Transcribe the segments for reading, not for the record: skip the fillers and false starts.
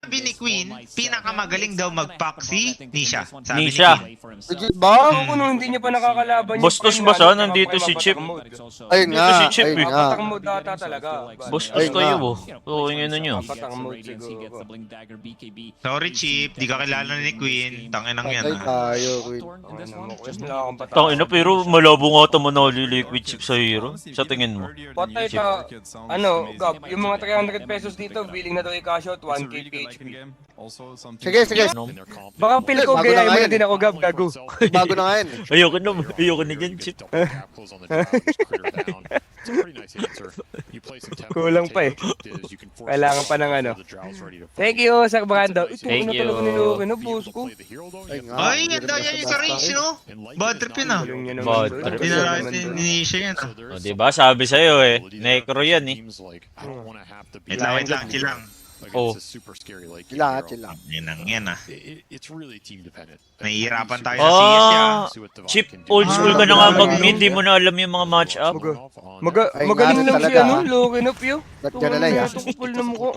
Sabi ni Queen, pinakamagaling daw mag-pack si Nisha. Sabi Nisha. ni Queen. Legit ba? Ako nung hindi niya pa nakakalaban yung Bastos prime ba siya? na, Nandito tsaka si prime Chip. attack mode. Ayun Dito nga, si Chip, ayun eh. nga. Attack mode ata talaga. Bastos Ayun kayo, nga. oh. Oo, yun yun yun. Attack mode siguro. Sorry, Chip. Di ka kilala ni Queen. Tanginang yan, Patay ah. tayo, Queen. Wala akong patay. Tangina, pero malabo nga ito liquid chip sa hero. Sa tingin mo? Patay ka, ano, Gab, yung mga 300 pesos dito, willing na daw i-cash out 1k PHP. Sige, sige. Baka pili ko Bago na gayahin mo nga na yun. din ako, Gab, gago. Bago na nga yan. Ayoko na dyan, chip. Kulang pa eh. Kailangan pa ng ano. Thank you, Sir Brando. Ito, Thank ano you. talaga nilukin na, boss ko. Ayun nga. Ay, ang daya niya sa range, no? Bad trip yun, ah. Galing niya naman Bad doon. trip. Di Galing na naman doon. ni Nisha yan, ah. O, diba? Sabi sa'yo eh. Necro yan eh. Wait lang, chill lang. Oh. Chill lang, chill lang. Yan, ah. Nahihirapan tayo sa CS, yan. Ah, chip, old school ka na nga mag-mid. Di mo na alam yung mga match-up. Ay, Magaling nga lang talaga, siya, no? ah. Lokin up yun. Ba't ka nalay, ah? Ito kupal na mukha.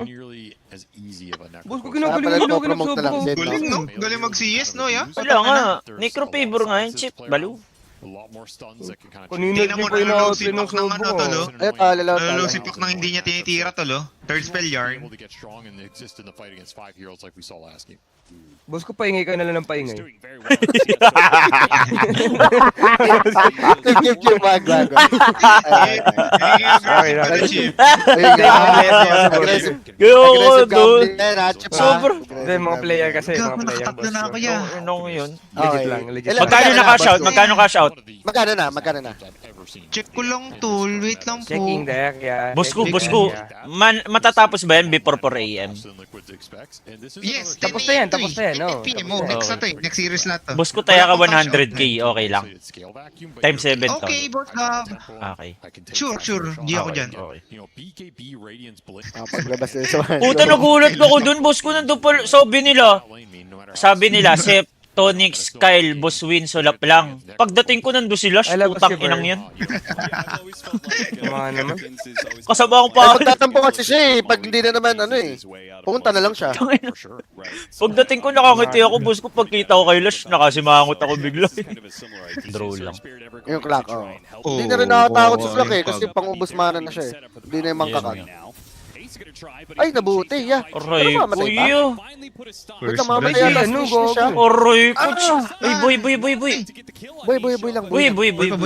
Boss ko Sana ginagaling pala yung lokin up promote na lang sobra. din, Galing, no? Galing mag-CS, no, ya? Wala nga. Necro favor nga yun, chip. Balo. Kanina Tingnan mo, di ko inaawat nalulusi yun ng pak ng ano, sobra. tolo. Ay, lalaw Nalalo si talaga. Pak nang hindi niya tinitira, tolo. Third spell yarn. Boss ko paingay ka na lang ng paingay. Chip, chip, wag, wag. Ay, Sorry, Chip. ayun nga. Aggressive. Yo, Aggressive dude. gambling yan, ha, Chip, ha? Sobra. Hindi, mga player kasi, mga Gago, player. nakatatlo boss na ko. ako, ya. Ano yun? Legit lang, legit. Ilan- Magkano na cash out? Magkano cash out? Magkano na? Magkano na? Check ko lang, tol. Wait lang po. Checking there, yeah. Boss ko, Checking boss ko. there, Matatapos ba yan before 4 AM? Yes, Tapos na yan, tapos na yan, no? 10 PM, oh. Next na to eh. Next series na to. Boss ko, taya ka 100k. Okay lang. Times 7 to. Okay, boss Gab. Okay. Sure, sure. Di ako dyan. Okay. Paglabas nila sa mga. Puta, nagulat ko dun. Boss ko, nandun pala. Sabi nila, Sep, Tonix, Kyle, Boss Win, Solap lang. Pagdating ko nandun sila, I love putang Skipper. inang yan. Mga naman. Kasama ko Ay, pa. magtatampo kasi siya eh. Pag hindi na naman, ano eh. Pumunta na lang siya. Pagdating ko, nakangiti ako, boss ko. Pagkita ko kay Lash, nakasimangot ako bigla. Draw lang. Yung clock, oh. Oh, Hindi na rin nakatakot sa oh, clock eh. yung Kasi clock. pang-ubos mana na siya eh. Hindi na yung mangkakan. Yan. Ay, nabuti, yeah. Aray, Pero mamatay ba? kuya. Wait First lang, mamatay blood. yata. Ano, Finish na siya. Aray, coach. Ay, boy. Boy lang, Boy, lang. boy. Boy pa.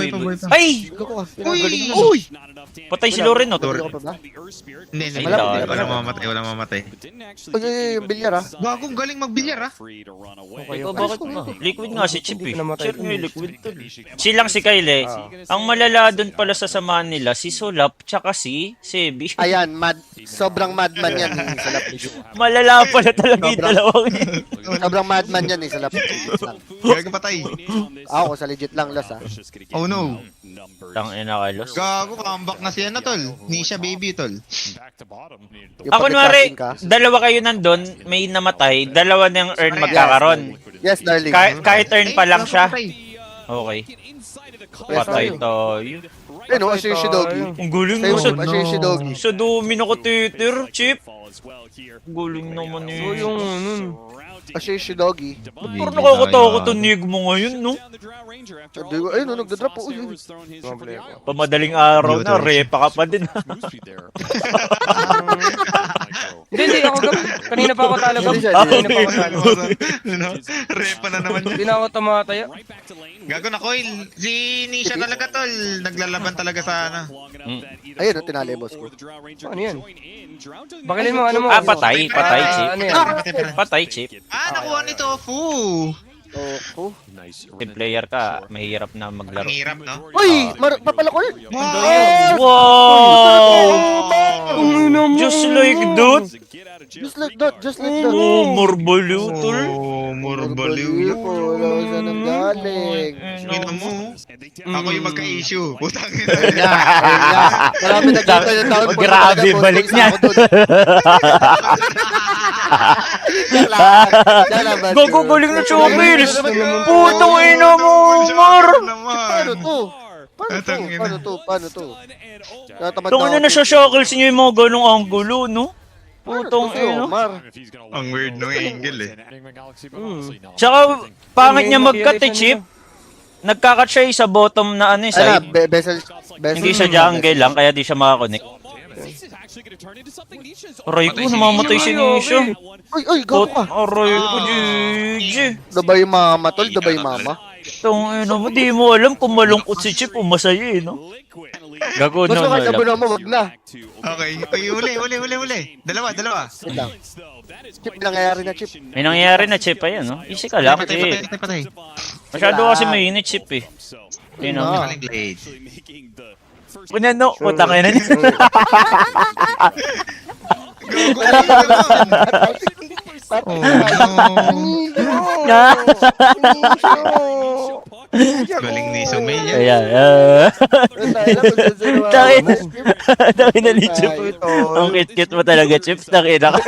Ay! Gago ka. Uy! Galing na. Uy! Patay si Loren, no? Hindi ka pa ba? Hindi, hindi. Ay, Wala dahil. walang mamamatay, walang mamamatay. Ay, yung bilyar ah. Gagong galing magbilyar, ah. Ikaw, bakit ba? Liquid nga si Chip eh. Hindi ko namatay Sure dun. nga yung liquid to. Silang si Kyle eh. Ang malala dun pala sa samahan nila, si Solap, tsaka si Sebi. Ayan, sobrang madman yan eh, sa lap. Malala pala talaga yung Sobrang- dalawang yun. Sobrang madman yan eh, sa lap. Gago patay. Ako, sa legit lang las ah. Oh no. Tang ina kalos. Gago, comeback na siya na, tol. Nisha baby, tol. Yung Ako kunwari, pag-charging ka. dalawa kayo nandun, may namatay, dalawa na yung earn magkakaroon. Yes, darling. Kahit earn pa lang siya. Patay. Okay. Yes, Patay darling. tayo. Eh no, asya yung Doggy. Ang guling Sa'yo, mo sa... asya yung Doggy. Sa domino ko Twitter, Chip. Guling naman So eh. yung, nun. Asya yung Doggy. Parang nakakatakot ang nig mo ngayon, no? Sabi ko, ayun, nagdadrop po. Uy, Mga player ko. Pamadaling araw na, repa ka pa din. Hindi, ako gab. Kanina pa ako talaga. Hindi siya, Kanina pa ako talaga. Ano? Repa na naman yun. Hindi na ako tumataya. Gago na, Coil. Si Nisha talaga, tol. Naglalaban talaga sa ano. ayun, oh, tinali boss ko. Ano yan? Bakilin mo, ano mo? Ah, patay, Chip. Ano yan? Patay, Chip. Ah, nakuha ni Tofu. Oh. Team player ka, mahirap na Ang maglaro. hirap, no? Uy, papala ko yun. Wow! Just like that? Just like that, just like that. Oh, morbolo, tol. Oh, murbaliw. Wala ko saan ang galing. Ina mo. Ako yung magka-issue. Putang ina. Ayun nga. Marami nagkita yung taon. Oh, grabe, balik niya. Gago, galing na Chokils. Putang ina mo, Mar. Paano to? Paano to? Tungin na siya Chokils niyo yung mga ganong angulo, no? Putong ino. Omar. Ang weird nung angle eh. Tsaka, pangit niya mag-cut eh, Chip. Nagkakat siya sa bottom na ano eh, Ano, side. bezel. Hindi siya jungle lang, kaya di siya makakonect. Aray ko, namamatay si Nisha. Uy, gago ka. Aray ko, GG. Dabay mama, tol. Dabay mama. Itong ino mo, di mo alam kung malungkot si Chip o masaya eh, no? Gago Basta no, kahit no, abuno mo, wag na. Okay. Ay, uli. Dalawa. Wait lang. Chip, nangyayari na, Chip. May nangyayari na Chip, ayan, no? Easy ka lang, Patay. eh. Masyado kasi mainit Chip, eh. Yun, no? Ah. Galing blade. Kunya, no? Putang ina niya. Oh, no. Galing ni Sumay yan. Ayan, Tangin na ni Chip. Ang kit-kit mo talaga, Chip. Tangin na ka.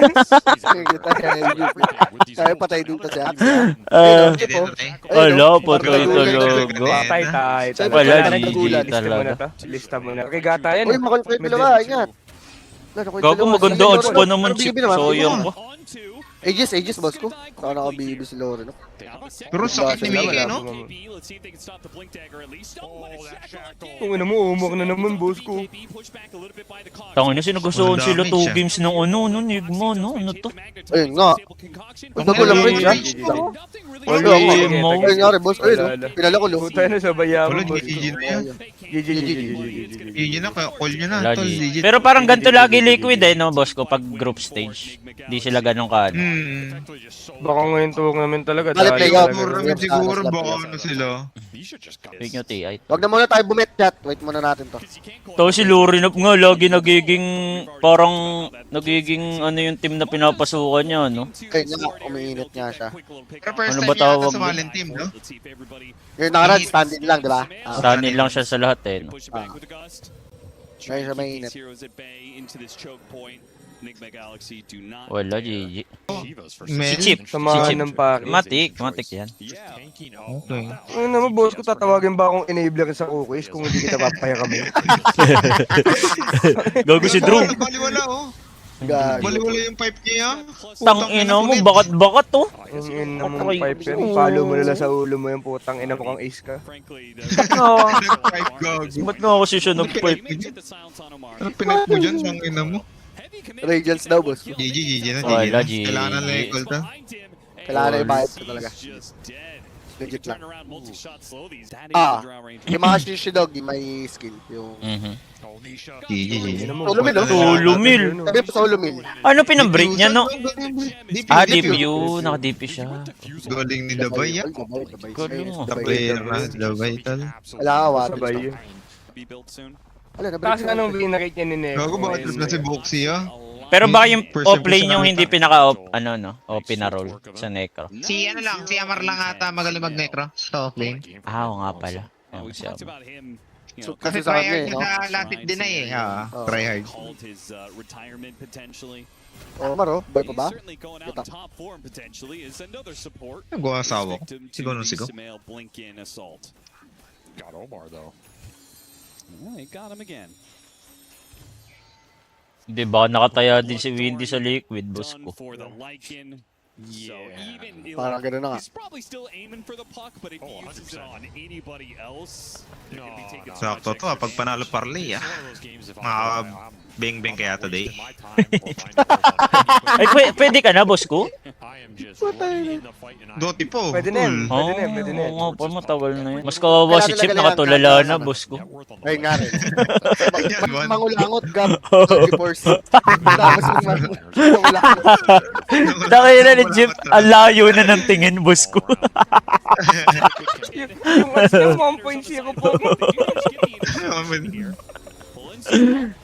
Kaya patay dito si Axe. Hindi, patay. Wala, patay talaga. Patay tayo. Wala, Wala, GG Lista mo talaga. na to. Lista mo na. Regata yan. Uy, makulit pa yung dalawa. Ingat. Gago, maganda odds pa naman, Chip. Soyong ko. Aegis, boss ko. Saka nakabibi si Lore, no? Pero sakit ni Mickey, no? Kung ina mo, umok na naman, boss ko. Tangin na, sinugustuhan Ang sila damage 2 siya. games ng ano, Nigma, no? Ano to? Ayun nga. Bago lang rin siya. Wala, mo. Ayun nga rin, boss. Ayun, no? Pinala ko, lo. Puta na sa bayaman, Wala, boss ko. GG na yan. GG. GG na, kaya call nyo na. Wala, Tol, GG. legit. Pero parang ganito lagi liquid eh, no, boss ko, pag group stage. Di sila ganun kaano. Baka ngayon tuwag namin talaga. Bale, play out. Siguro baka ano sila. Wait nyo, T.I. Wag na muna tayo bumet chat. Wait muna natin to. Tapos si Lorinop nga, lagi nagiging, parang, nagiging, ano yung team na pinapasukan niya, no? Ayun nga, umiinit nga siya. Pero first Ano time ba yata tawag sa mo? Malin team, no? Yung nakaraan, stand-in lang, di ba? Stanin lang siya sa lahat eh, no? Ngayon siya mainit. Wala, GG. Men. Si Chip, Samahan ng pare. Matik yan. Okay. Ano naman, boss ko, tatawagin ba akong enabler sa cookies kung hindi kita papaya kami? Gago si Drew. Baliwala, oh. Gago. Baliwala yung pipe niya. Tang ina mo, bakat-bakat to. Ang ina mong pipe yan. Follow mo nila sa ulo mo yung putang ina mo kang ace ka. Pipe gog. Ba't nga ako siya nag-pipe? Ano pinet mo dyan? Sang ina mo. Radiance daw, boss. GG na. Wala, GG. Kailangan na yung call to. Kailangan na yung bayad ko talaga. Legit lang. Yung mga Shishidog, may skill. Yung... GG. Solo mill, no? Solo mill. Sabi pa solo mill. Ano pinabreak niya, no? Ah, DPU. Naka-DP siya. Galing ni Dabay, ah. Galing mo. Sa player na, Dabay, tal. Wala ka, water. Sabay yun. Wala, nabalik Kasi anong winarate niya ni Neko? Gago, bakit na si Boxy, ah? Pero baka yung First offlane time ko yung siya hindi pinaka-off, ano no, OP na roll sa Necro. Si ano lang, si Amar lang ata magaling mag-necro sa offlane. Ah, oo nga pala. Oo, siya. So, Kasi kasi sa kanya, tryhard eh, no? niya sa lapit din na eh. Oo. Tryhard. Oh, Maro, boy pa ba? Kita. Nagawa asawa ko. Sigaw nung sigaw. Got Omar though. He got him again. Di ba nakataya din si Windy sa liquid, boss Done ko. for the Lycan. So even Parang ganun na nga. he's probably still aiming for the puck, but if he uses it on anybody else, they're gonna be taking so much Sakto to, pag panalo parlay, ah. Mga beng-beng kaya today. Ay, pwede ka na, boss ko? Doti po. Pwede na yun. cool. Pwede na yun, pwede na yun. Oo nga pa, matagal na yun. Mas kawawa si Chip, nakatulala na, boss ko. Ayun nga rin. Yan, man. Mangulangot, Gab. 24/7. Tapos mangulangot. Dahil na ni Chip, ang layo na ng tingin, boss ko. Yung 1.0 po.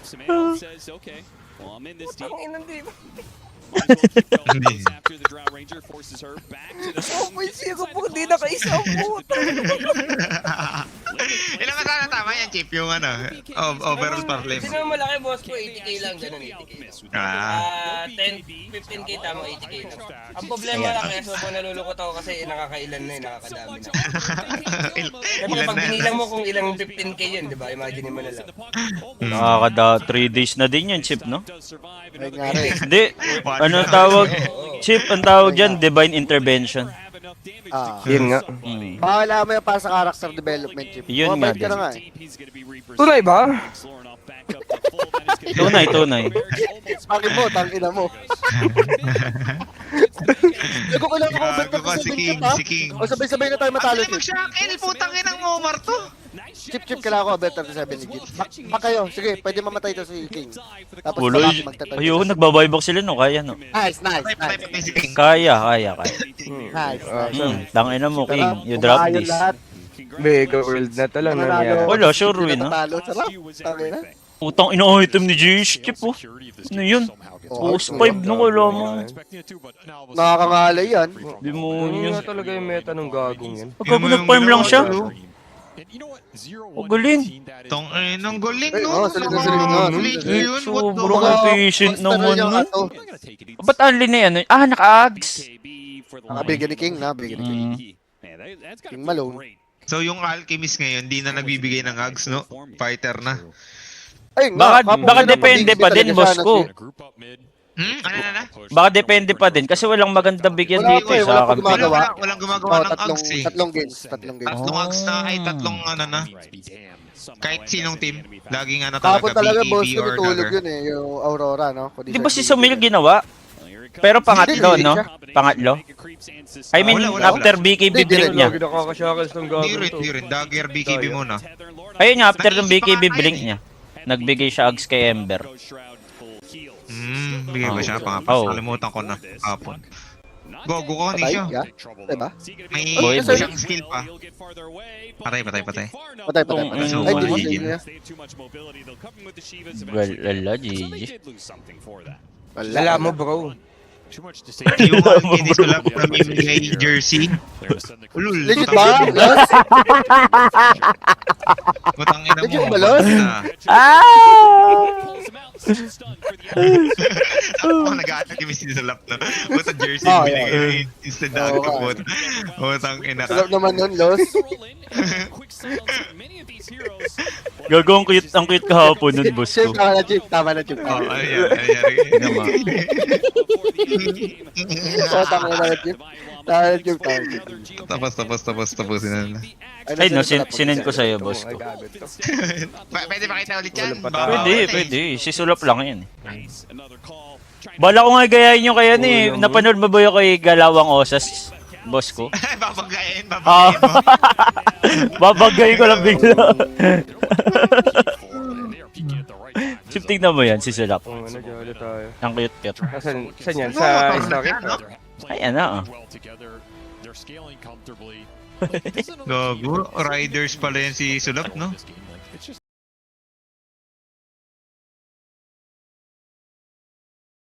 Samantha says, okay, well, I'm in this deep. Ang inang di ba? Might as well keep going. After the Drow Ranger forces her back to the 1.0 po, hindi nakaisa ang puta. Ilan ba sana tama yan, Chip? Yung ano, overall per flame. Sino ang malaki, boss ko? 80k lang, ganun, 80k. 15k tama, 80k lang. Ang problema lang kaya sobrang nalulukot ako kasi nakakailan na nakakadami na. Siyempre, pag binilang mo kung ilang 15k yun, di ba? Imagine mo na lang. Nakakada 3 days na din yun, Chip, no? Ay, nga rin. Hindi. Ano tawag? Chip, ang tawag dyan, divine intervention. Yun nga. Bahala mo yan para sa character development, Chip. Yun nga Mabait ka din. na nga eh. Tunay ba? Tunay. Akin mo, tangina mo. Lago ko lang ako bet Gago ka, si King, si King. O sabay-sabay na tayo matalo, Ang Chip. mag-shackle, putang inang Omar to. Chip, kailangan ko bet 37 legit. Pa kayo, sige, pwede mamatay to si King. Tapos Uloy. magtatag. Ayun, nagbabaybox sila, no? Kaya, no? Nice. Patay si King. Kaya. Nice. Tangina mo, King. You drop Umayon this. lahat. Mega world na to lang nangyari. Wala, sure win, no? Natalo, sarap. Tangina. Utang ina-item ni Jish, Chip, oh. Ano yun? Post 5 nung wala mo. Nakakangalay yan. Yun Demonyo. nga talaga yung meta ng gagong yan. Pagka nag-farm lang siya. O, galing. Tong inang galing, Ay, no? galing na. Fleet yun, what the Sobrang fuck? efficient Monster naman, yung no? ato. Ba't only na yan? Naka-ags. Nakabigyan ni King, nabigyan ni King. King Malone. So yung Alchemist ngayon, di na nagbibigay ng Ags, no? Fighter na. Ay, nga, Baka depende pa din, boss ko. Ano na? Baka depende pa din. Kasi walang magandang bigyan Wala dito pa eh, sa wala pa kampi. gumagawa. Walang gumagawa ng Ags eh. Tatlong games. Tatlong Ags na, ay tatlong ano na. Kahit sinong team, laging ano Kapon talaga, talaga, boss BKB ko, or natulog Dagger. yun eh, yung Aurora, no? Di ba si Sumil ginawa? Pero pangatlo, no? Pangatlo? I mean, Wala. after BKB blink niya. Lagi nakakashackles ng gagong to. Di rin. Dagger BKB muna. Ayun nga, after ng BKB blink niya. Nagbigay siya Ags kay Ember. Bigay ba siya? Oo. Kalimutan ko na. Kapon. Gogo ko, Patay, Nisha. yeah? Diba? May Boy, boy. siyang skill pa. Patay. Patay. Mm, Ay, di mo GG. niya. Well, lala, GG. Lala mo, bro. Yung hindi sulap na may jersey. Ulul. Legit ba? Lost? Butang ina Legit mo. ba, Los? Ako nag-aatag yung sulap na. Buta jersey. Oh, binigay instead na Oo, ako. Butang ina ka. Sarap naman nun, Los. Gagawang ang cute kahapon nun, boss Chip, ko. tama na, Chip. Oh, ano yan? Naman. Tama na, Chip. Tapusin na. Ay, no, sinend ko sa'yo, boss ko. Pwede pa kita ulit yan? Pwede. Sisulap lang yan. Bala ko nga gayahin nyo kaya ni. Napanood mo ba yung kay Galawang Osas, boss ko? Babagayin mo. Babagay ko lang bigla. Chip, tignan mo yan, sisulap. Oo, nag-aala tayo. Ang cute. Saan yan? Sa story? Ay, ano, Gago, riders pala yan si Sulap, no?